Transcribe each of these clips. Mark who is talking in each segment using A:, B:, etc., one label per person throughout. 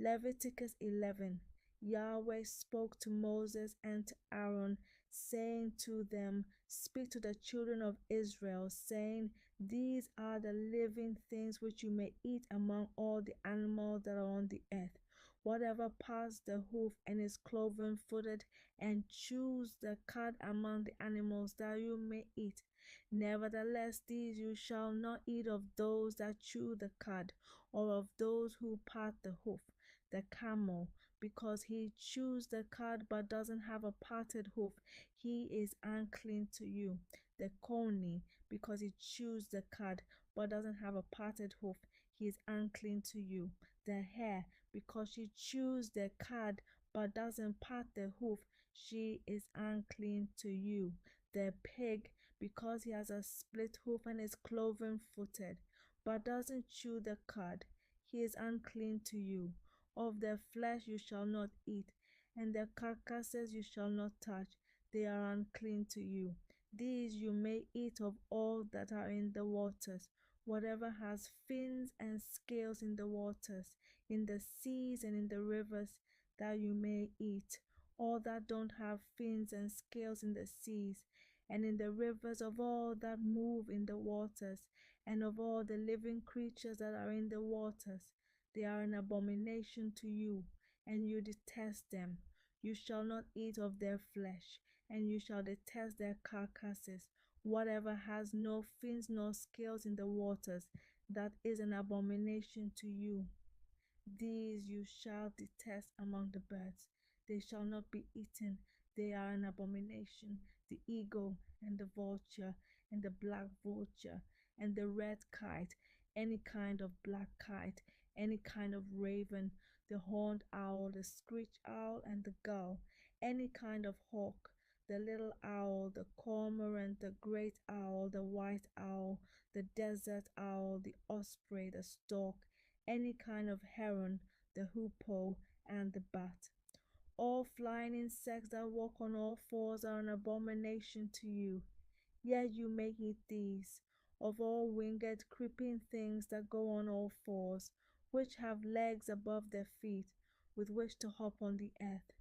A: Leviticus 11. Yahweh spoke to Moses and to Aaron, saying to them, "Speak to the children of Israel, saying, These are the living things which you may eat among all the animals that are on the earth. Whatever parts the hoof and is cloven-footed, and choose the cud among the animals that you may eat. Nevertheless, these you shall not eat of those that chew the cud, or of those who part the hoof. The camel, because he chews the cud but doesn't have a parted hoof, he is unclean to you. The coney, because he chews the cud but doesn't have a parted hoof, he is unclean to you. The hare, because she chews the cud but doesn't part the hoof, she is unclean to you. The pig, because he has a split hoof and is cloven-footed, but doesn't chew the cud, he is unclean to you. Of their flesh you shall not eat, and their carcasses you shall not touch, they are unclean to you. These you may eat of all that are in the waters, whatever has fins and scales in the waters, in the seas and in the rivers, that you may eat. All that don't have fins and scales in the seas, and in the rivers, of all that move in the waters, and of all the living creatures that are in the waters. They are an abomination to you, and you detest them. You shall not eat of their flesh, and you shall detest their carcasses. Whatever has no fins nor scales in the waters, that is an abomination to you. These you shall detest among the birds. They shall not be eaten. They are an abomination. The eagle and the vulture and the black vulture and the red kite, any kind of black kite, any kind of raven, the horned owl, the screech owl and the gull, any kind of hawk, the little owl, the cormorant, the great owl, the white owl, the desert owl, the osprey, the stork, any kind of heron, the hoopoe, and the bat. All flying insects that walk on all fours are an abomination to you. Yet you may eat these, of all winged creeping things that go on all fours, which have legs above their feet, with which to hop on the earth.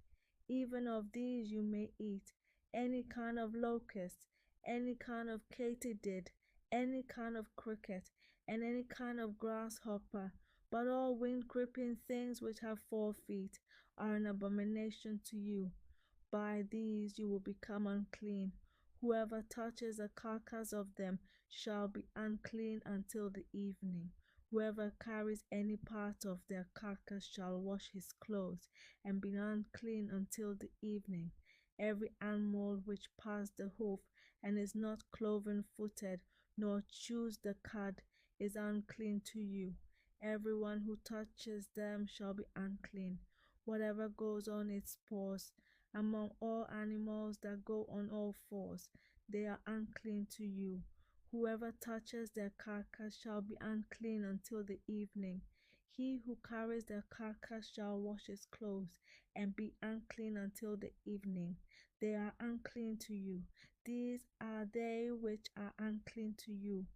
A: Even of these you may eat, any kind of locust, any kind of katydid, any kind of cricket, and any kind of grasshopper. But all winged creeping things which have 4 feet are an abomination to you. By these you will become unclean. Whoever touches the carcass of them shall be unclean until the evening. Whoever carries any part of their carcass shall wash his clothes and be unclean until the evening. Every animal which parts the hoof and is not cloven-footed, nor chews the cud, is unclean to you. Everyone who touches them shall be unclean. Whatever goes on its paws, among all animals that go on all fours, they are unclean to you. Whoever touches their carcass shall be unclean until the evening. He who carries their carcass shall wash his clothes and be unclean until the evening. They are unclean to you. These are they which are unclean to you.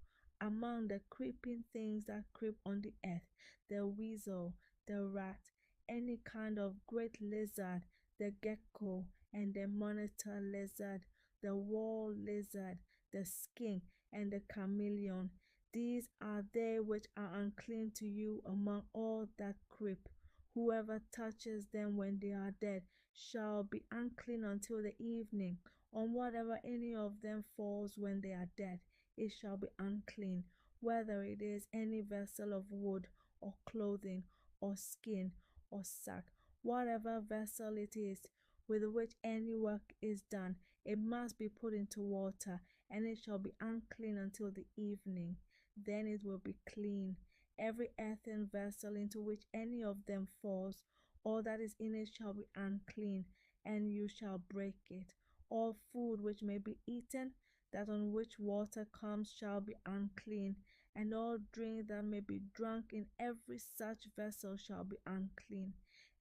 A: Among the creeping things that creep on the earth, the weasel, the rat, any kind of great lizard, the gecko and the monitor lizard, the wall lizard, the skink and the chameleon. These are they which are unclean to you among all that creep. Whoever touches them when they are dead shall be unclean until the evening. On whatever any of them falls when they are dead, it shall be unclean, whether it is any vessel of wood or clothing or skin or sack. Whatever vessel it is with which any work is done, it must be put into water, and it shall be unclean until the evening. Then it will be clean. Every earthen vessel into which any of them falls, all that is in it shall be unclean, and you shall break it. All food which may be eaten, that on which water comes, shall be unclean, and all drink that may be drunk in every such vessel shall be unclean.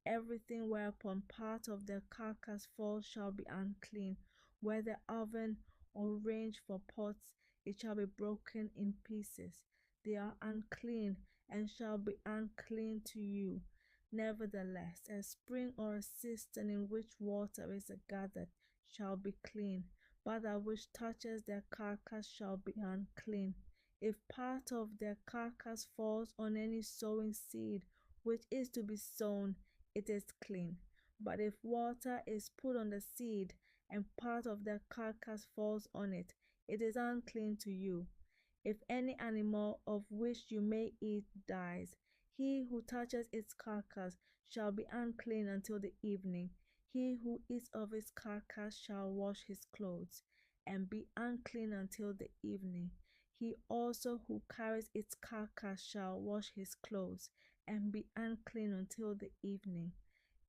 A: Everything whereupon part of the carcass falls shall be unclean. Whether oven or range for pots, it shall be broken in pieces. They are unclean, and shall be unclean to you. Nevertheless, a spring or a cistern in which water is gathered shall be clean, but that which touches their carcass shall be unclean. If part of their carcass falls on any sowing seed which is to be sown, it is clean. But if water is put on the seed, and part of their carcass falls on it, it is unclean to you. If any animal of which you may eat dies, he who touches its carcass shall be unclean until the evening. He who eats of its carcass shall wash his clothes, and be unclean until the evening. He also who carries its carcass shall wash his clothes, and be unclean until the evening.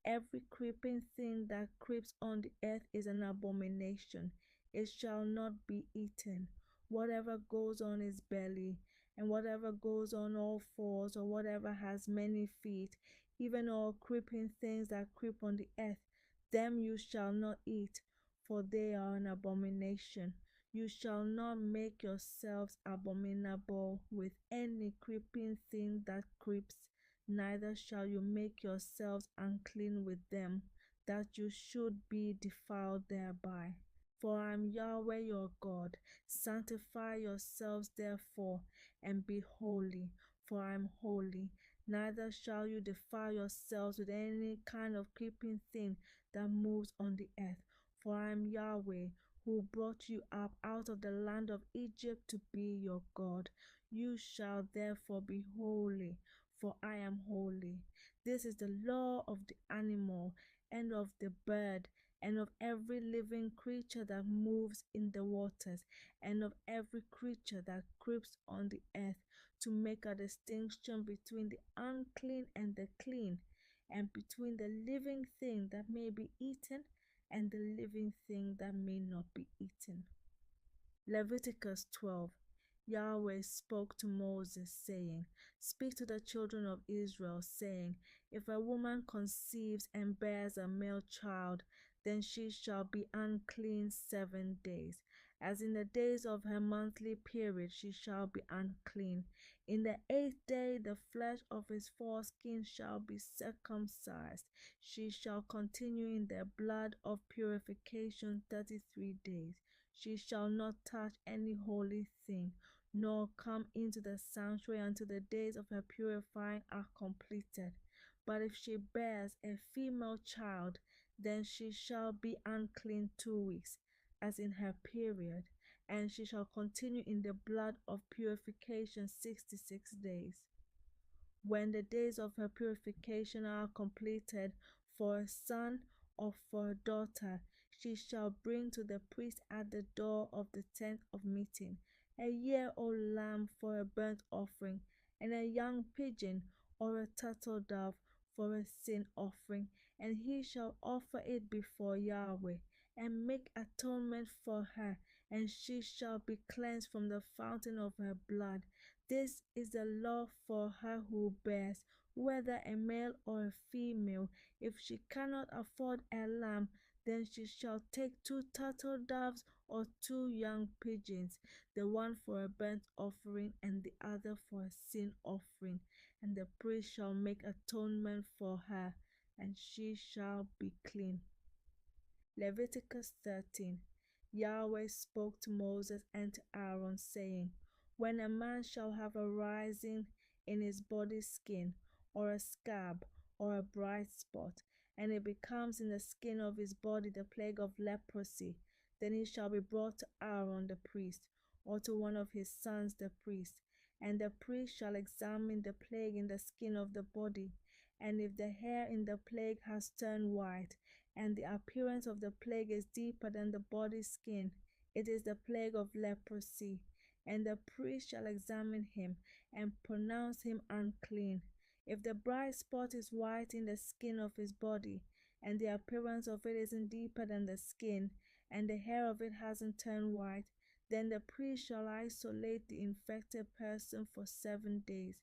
A: Every creeping thing that creeps on the earth is an abomination. It shall not be eaten. Whatever goes on its belly, and whatever goes on all fours, or whatever has many feet, even all creeping things that creep on the earth, them you shall not eat, for they are an abomination. You shall not make yourselves abominable with any creeping thing that creeps, neither shall you make yourselves unclean with them, that you should be defiled thereby. For I am Yahweh your God. Sanctify yourselves therefore, and be holy, for I am holy. Neither shall you defile yourselves with any kind of creeping thing that moves on the earth. For I am Yahweh, who brought you up out of the land of Egypt to be your God. You shall therefore be holy, for I am holy. This is the law of the animal, and of the bird, and of every living creature that moves in the waters, and of every creature that creeps on the earth, to make a distinction between the unclean and the clean, and between the living thing that may be eaten and the living thing that may not be eaten. Leviticus 12. Yahweh spoke to Moses, saying, Speak to the children of Israel, saying, If a woman conceives and bears a male child, then she shall be unclean 7 days. As in the days of her monthly period, she shall be unclean. In the 8th day, the flesh of his foreskin shall be circumcised. She shall continue in the blood of purification 33 days. She shall not touch any holy thing, nor come into the sanctuary until the days of her purifying are completed. But if she bears a female child, then she shall be unclean 2 weeks, as in her period, and she shall continue in the blood of purification 66 days. When the days of her purification are completed, for a son or for a daughter, she shall bring to the priest at the door of the tent of meeting a year-old lamb for a burnt offering, and a young pigeon or a turtle dove for a sin offering, and he shall offer it before Yahweh, and make atonement for her, and she shall be cleansed from the fountain of her blood. This is the law for her who bears, whether a male or a female. If she cannot afford a lamb, then she shall take 2 turtle doves or 2 young pigeons, the one for a burnt offering and the other for a sin offering, and the priest shall make atonement for her, and she shall be clean. Leviticus 13. Yahweh spoke to Moses and to Aaron, saying, When a man shall have a rising in his body skin, or a scab, or a bright spot, and it becomes in the skin of his body the plague of leprosy, then he shall be brought to Aaron the priest, or to one of his sons the priest, and the priest shall examine the plague in the skin of the body, and if the hair in the plague has turned white, and the appearance of the plague is deeper than the body skin, it is the plague of leprosy. And the priest shall examine him and pronounce him unclean. If the bright spot is white in the skin of his body, and the appearance of it isn't deeper than the skin, and the hair of it hasn't turned white, then the priest shall isolate the infected person for 7 days.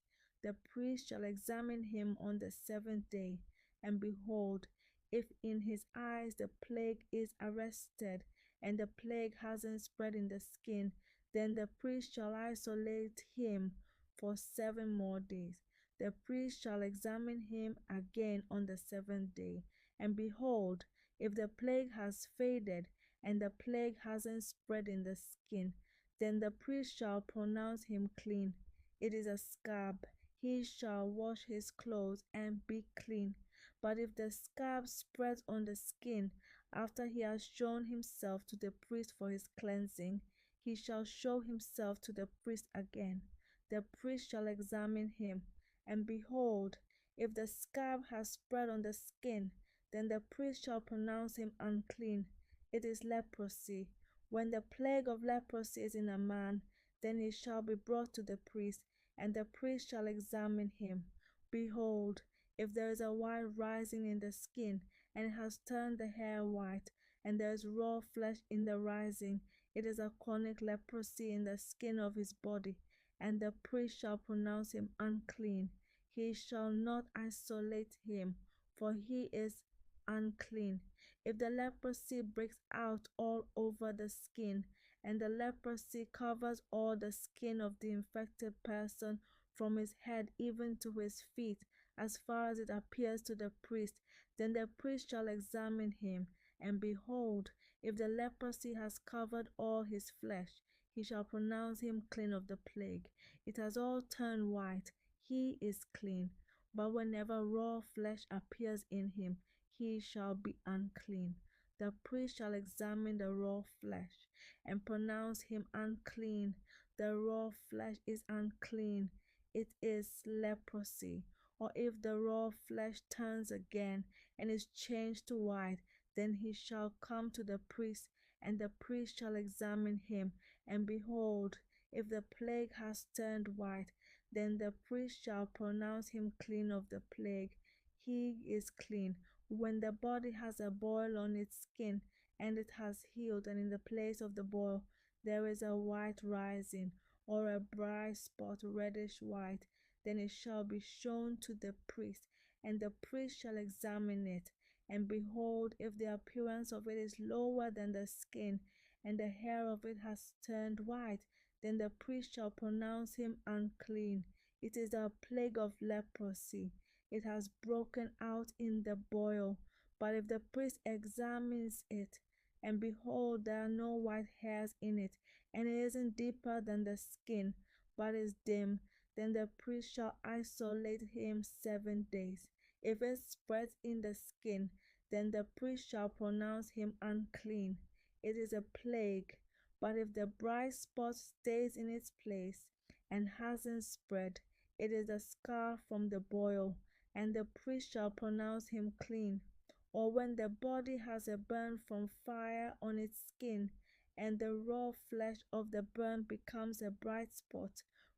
A: The priest shall examine him on the 7th day, and behold, if in his eyes the plague is arrested, and the plague hasn't spread in the skin, then the priest shall isolate him for 7 more days. The priest shall examine him again on the 7th day. And behold, if the plague has faded, and the plague hasn't spread in the skin, then the priest shall pronounce him clean. It is a scab. He shall wash his clothes and be clean. But if the scab spreads on the skin after he has shown himself to the priest for his cleansing, he shall show himself to the priest again. The priest shall examine him, and behold, if the scab has spread on the skin, then the priest shall pronounce him unclean. It is leprosy. When the plague of leprosy is in a man, then he shall be brought to the priest, and the priest shall examine him. Behold, if there is a white rising in the skin, and it has turned the hair white, and there is raw flesh in the rising, it is a chronic leprosy in the skin of his body, and the priest shall pronounce him unclean. He shall not isolate him, for he is unclean. If the leprosy breaks out all over the skin, and the leprosy covers all the skin of the infected person from his head even to his feet, as far as it appears to the priest, then the priest shall examine him, and behold, if the leprosy has covered all his flesh, he shall pronounce him clean of the plague. It has all turned white. He is clean. But whenever raw flesh appears in him, he shall be unclean. The priest shall examine the raw flesh and pronounce him unclean. The raw flesh is unclean. It is leprosy. Or if the raw flesh turns again and is changed to white, then he shall come to the priest, and the priest shall examine him. And behold, if the plague has turned white, then the priest shall pronounce him clean of the plague. He is clean. When the body has a boil on its skin, and it has healed, and in the place of the boil there is a white rising, or a bright spot reddish white, then it shall be shown to the priest, and the priest shall examine it. And behold, if the appearance of it is lower than the skin, and the hair of it has turned white, then the priest shall pronounce him unclean. It is a plague of leprosy. It has broken out in the boil. But if the priest examines it, and behold, there are no white hairs in it, and it isn't deeper than the skin, but is dim, then the priest shall isolate him 7 days. If it spreads in the skin, then the priest shall pronounce him unclean. It is a plague. But if the bright spot stays in its place and hasn't spread, it is a scar from the boil, and the priest shall pronounce him clean. Or when the body has a burn from fire on its skin, and the raw flesh of the burn becomes a bright spot,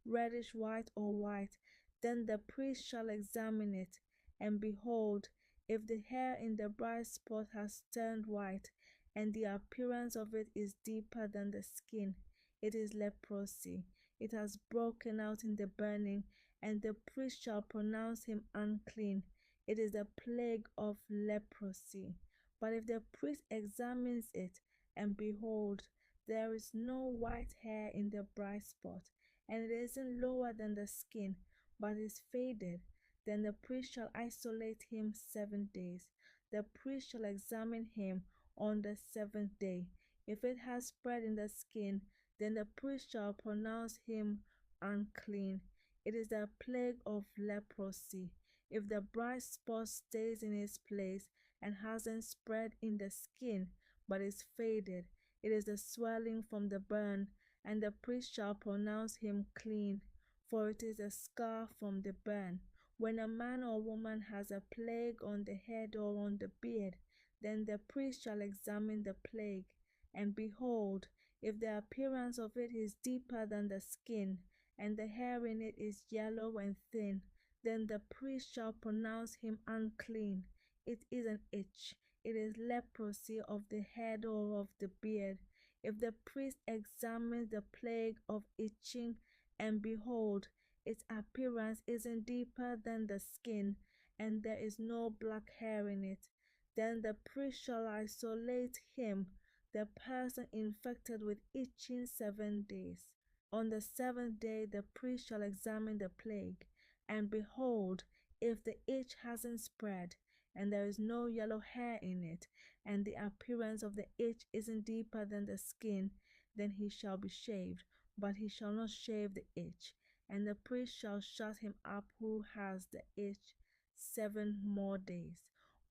A: reddish white or white, then the priest shall examine it. And behold, if the hair in the bright spot has turned white, and the appearance of it is deeper than the skin, it is leprosy. It has broken out in the burning, and the priest shall pronounce him unclean. It is a plague of leprosy. But if the priest examines it, and behold, there is no white hair in the bright spot, and it isn't lower than the skin, but is faded, then the priest shall isolate him 7 days. The priest shall examine him on the 7th day. If it has spread in the skin, then the priest shall pronounce him unclean. It is a plague of leprosy. If the bright spot stays in its place and hasn't spread in the skin, but is faded, it is the swelling from the burn, and the priest shall pronounce him clean, for it is a scar from the burn. When a man or woman has a plague on the head or on the beard, then the priest shall examine the plague, and behold, if the appearance of it is deeper than the skin, and the hair in it is yellow and thin, then the priest shall pronounce him unclean. It is an itch. It is leprosy of the head or of the beard. If the priest examines the plague of itching, and behold, its appearance isn't deeper than the skin, and there is no black hair in it, then the priest shall isolate him, the person infected with itching 7 days. On the 7th day the priest shall examine the plague, And behold, if the itch hasn't spread, and there is no yellow hair in it, and the appearance of the itch isn't deeper than the skin, then he shall be shaved, but he shall not shave the itch. And the priest shall shut him up who has the itch 7 more days.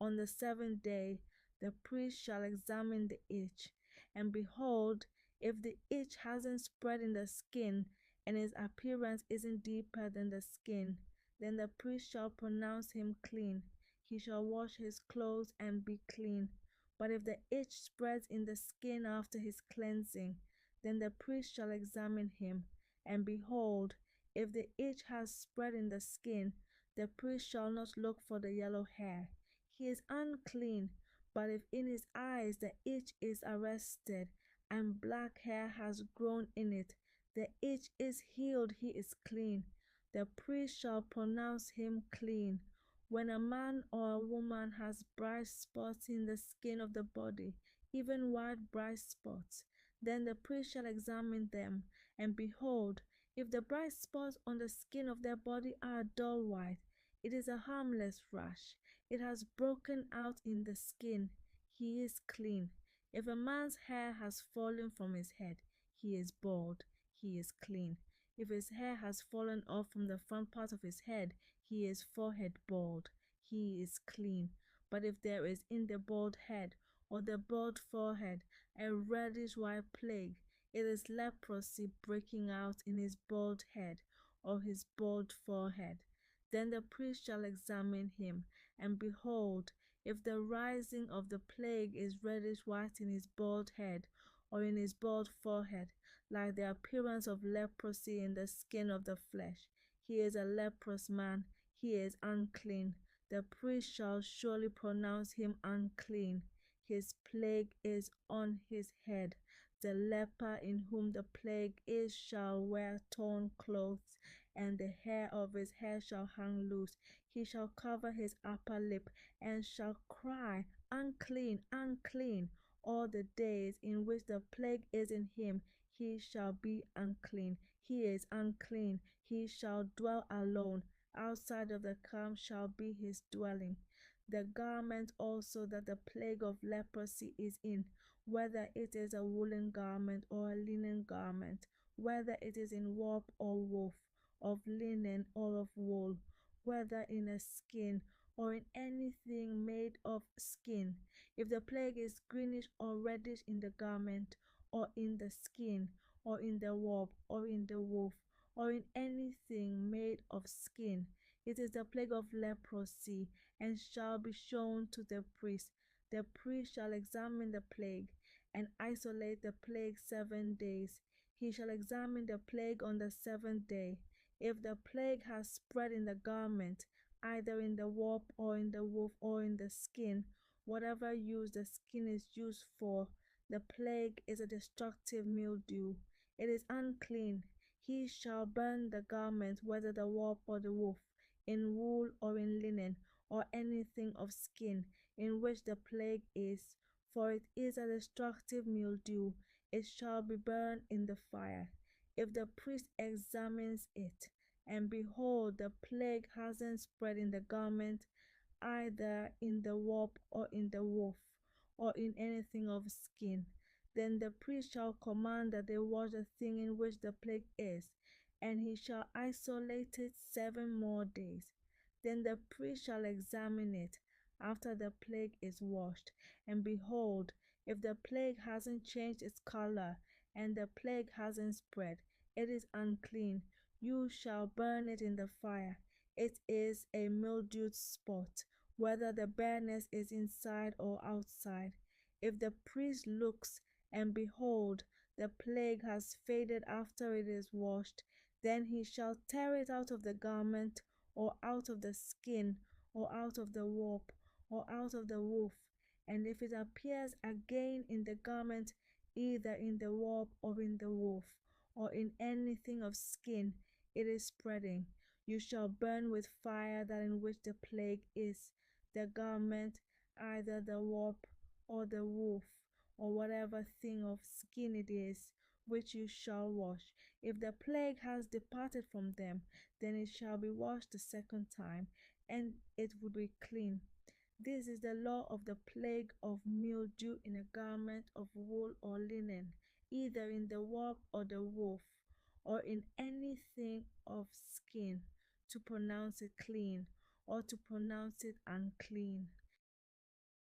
A: On the 7th day the priest shall examine the itch, and behold, if the itch hasn't spread in the skin, and its appearance isn't deeper than the skin, then the priest shall pronounce him clean. He shall wash his clothes and be clean. But if the itch spreads in the skin after his cleansing, then the priest shall examine him. And behold, if the itch has spread in the skin, the priest shall not look for the yellow hair. He is unclean. But if in his eyes the itch is arrested, and black hair has grown in it, the itch is healed, he is clean. The priest shall pronounce him clean. When a man or a woman has bright spots in the skin of the body, even white bright spots, then the priest shall examine them, and behold, if the bright spots on the skin of their body are dull white, it is a harmless rash. It has broken out in the skin. He is clean. If a man's hair has fallen from his head, he is bald. He is clean. If his hair has fallen off from the front part of his head, he is forehead bald. He is clean. But if there is in the bald head or the bald forehead a reddish white plague, it is leprosy breaking out in his bald head or his bald forehead. Then the priest shall examine him, and behold, if the rising of the plague is reddish white in his bald head or in his bald forehead, like the appearance of leprosy in the skin of the flesh, he is a leprous man, he is unclean. The priest shall surely pronounce him unclean. His plague is on his head. The leper in whom the plague is shall wear torn clothes, and the hair of his head shall hang loose. He shall cover his upper lip, and shall cry, Unclean, unclean. All the days in which the plague is in him, he shall be unclean. He is unclean. He shall dwell alone. Outside of the camp shall be his dwelling. The garment also that the plague of leprosy is in, whether it is a woolen garment or a linen garment, whether it is in warp or woof, of linen or of wool, whether in a skin or in anything made of skin, if the plague is greenish or reddish in the garment, or in the skin, or in the warp, or in the woof, or in anything made of skin, it is the plague of leprosy, and shall be shown to the priest. The priest shall examine the plague, and isolate the plague 7 days. He shall examine the plague on the 7th day. If the plague has spread in the garment, either in the warp or in the woof or in the skin, whatever use the skin is used for, the plague is a destructive mildew. It is unclean. He shall burn the garment, whether the warp or the woof, in wool or in linen, or anything of skin, in which the plague is, for it is a destructive mildew. It shall be burned in the fire. If the priest examines it, and behold, the plague hasn't spread in the garment, either in the warp or in the woof, or in anything of skin, then the priest shall command that they wash the thing in which the plague is, and he shall isolate it 7 more days. Then the priest shall examine it after the plague is washed, and behold, if the plague hasn't changed its color, and the plague hasn't spread, it is unclean. You shall burn it in the fire. It is a mildewed spot, whether the bareness is inside or outside. If the priest looks, and behold, the plague has faded after it is washed, then he shall tear it out of the garment, or out of the skin, or out of the warp, or out of the woof. And if it appears again in the garment, either in the warp or in the woof, or in anything of skin, it is spreading. You shall burn with fire that in which the plague is, the garment, either the warp or the woof, or whatever thing of skin it is, which you shall wash. If the plague has departed from them, then it shall be washed the second time, and it will be clean. This is the law of the plague of mildew in a garment of wool or linen, either in the warp or the woof, or in anything of skin, to pronounce it clean, or to pronounce it unclean.